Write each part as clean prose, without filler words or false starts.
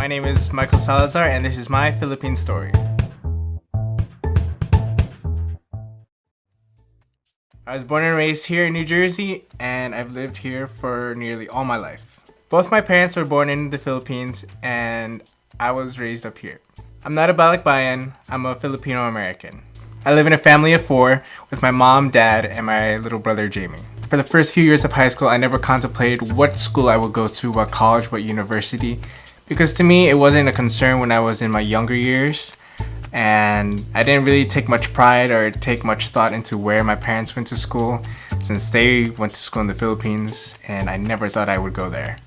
name is Michael Salazar, and this is my Philippine story. I was born and raised here in New Jersey, and I've lived here for nearly all my life. Both my parents were born in the Philippines, and I was raised up here. I'm not a Balikbayan, I'm a Filipino American. I live in a family of 4 with my mom, dad, and my little brother Jamie. For the first few years of high school, I never contemplated what school I would go to, what college, what university, because to me, it wasn't a concern when I was in my younger years, and I didn't really take much pride or take much thought into where my parents went to school, since they went to school in the Philippines, and I never thought I would go there.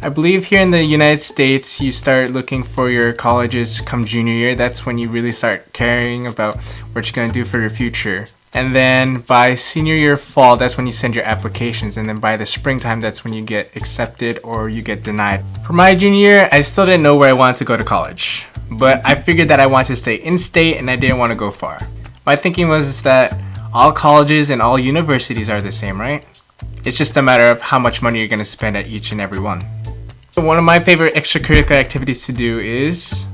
I believe here in the United States, you start looking for your colleges come junior year. That's when you really start caring about what you're going to do for your future. And then by senior year fall, that's when you send your applications. And then by the springtime, that's when you get accepted or you get denied. For my junior year, I still didn't know where I wanted to go to college. But I figured that I wanted to stay in-state and I didn't want to go far. My thinking was that all colleges and all universities are the same, right? It's just a matter of how much money you're going to spend at each and every one. One of my favorite extracurricular activities to do is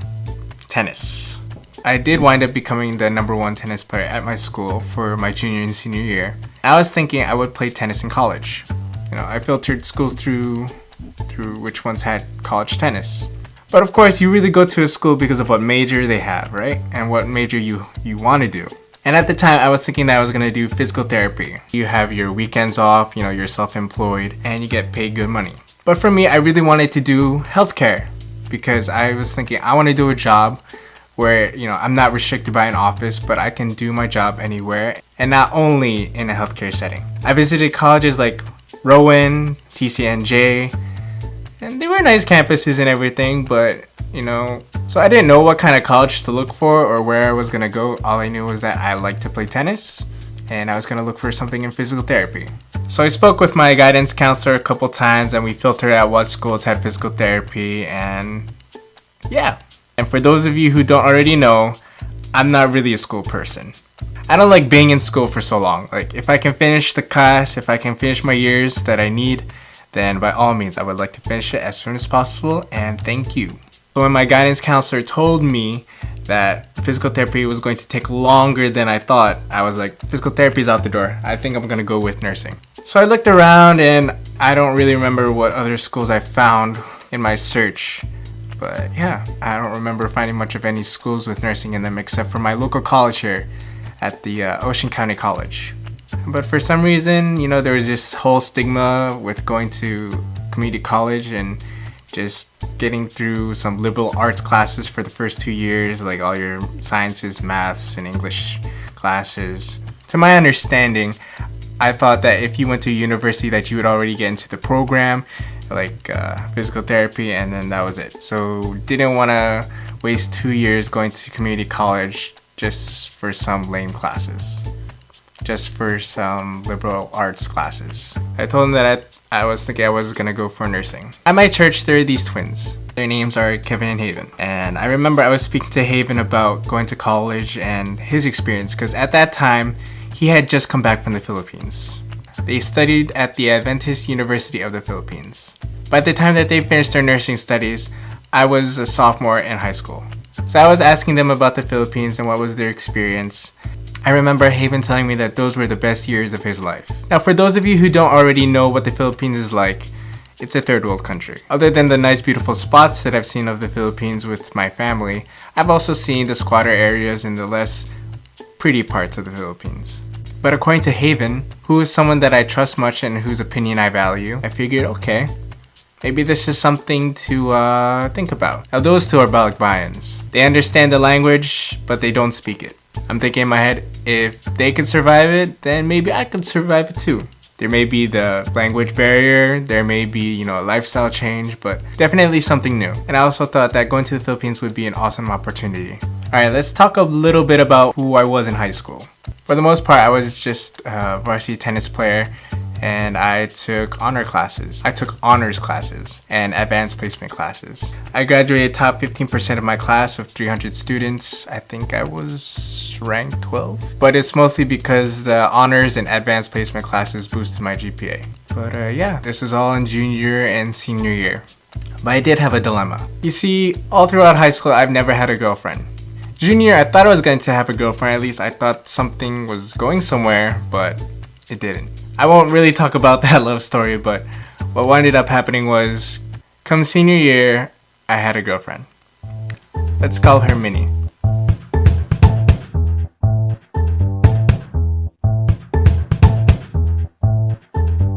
tennis. I did wind up becoming the #1 tennis player at my school for my junior and senior year. I was thinking I would play tennis in college. I filtered schools through which ones had college tennis. But of course, you really go to a school because of what major they have, right? And what major you want to do. And at the time, I was thinking that I was going to do physical therapy. You have your weekends off, you're self-employed, and you get paid good money. But for me, I really wanted to do healthcare because I was thinking I want to do a job where, I'm not restricted by an office, but I can do my job anywhere and not only in a healthcare setting. I visited colleges like Rowan, TCNJ, and they were nice campuses and everything, but, so I didn't know what kind of college to look for or where I was going to go. All I knew was that I liked to play tennis and I was going to look for something in physical therapy. So I spoke with my guidance counselor a couple times and we filtered out what schools had physical therapy and yeah. And for those of you who don't already know, I'm not really a school person. I don't like being in school for so long. Like if I can finish the class, if I can finish my years that I need, then by all means I would like to finish it as soon as possible and thank you. So when my guidance counselor told me that physical therapy was going to take longer than I thought, I was like, physical therapy is out the door. I think I'm gonna go with nursing. So I looked around and I don't really remember what other schools I found in my search. But yeah, I don't remember finding much of any schools with nursing in them except for my local college here at the Ocean County College. But for some reason, there was this whole stigma with going to community college and just getting through some liberal arts classes for the first 2 years, like all your sciences, maths, and English classes. To my understanding, I thought that if you went to a university that you would already get into the program, like physical therapy, and then that was it. So didn't want to waste 2 years going to community college just for some lame classes. Just for some liberal arts classes. I told him that I was thinking I was gonna go for nursing. At my church, there are these twins. Their names are Kevin and Haven. And I remember I was speaking to Haven about going to college and his experience, because at that time, he had just come back from the Philippines. They studied at the Adventist University of the Philippines. By the time that they finished their nursing studies, I was a sophomore in high school. So I was asking them about the Philippines and what was their experience. I remember Haven telling me that those were the best years of his life. Now, for those of you who don't already know what the Philippines is like, it's a third world country. Other than the nice, beautiful spots that I've seen of the Philippines with my family, I've also seen the squatter areas and the less pretty parts of the Philippines. But according to Haven, who is someone that I trust much and whose opinion I value, I figured, okay, maybe this is something to think about. Now, those two are Balikbayans. They understand the language, but they don't speak it. I'm thinking in my head, if they could survive it, then maybe I could survive it too. There may be the language barrier, there may be, a lifestyle change, but definitely something new. And I also thought that going to the Philippines would be an awesome opportunity. Alright, let's talk a little bit about who I was in high school. For the most part, I was just a varsity tennis player and I took honors classes and advanced placement classes. I graduated top 15% of my class of 300 students. I think I was ranked 12, but it's mostly because the honors and advanced placement classes boosted my GPA. But yeah, this was all in junior and senior year. But I did have a dilemma. You see, all throughout high school, I've never had a girlfriend. Junior, I thought I was going to have a girlfriend. At least I thought something was going somewhere, but it didn't. I won't really talk about that love story, but what ended up happening was, come senior year, I had a girlfriend. Let's call her Minnie.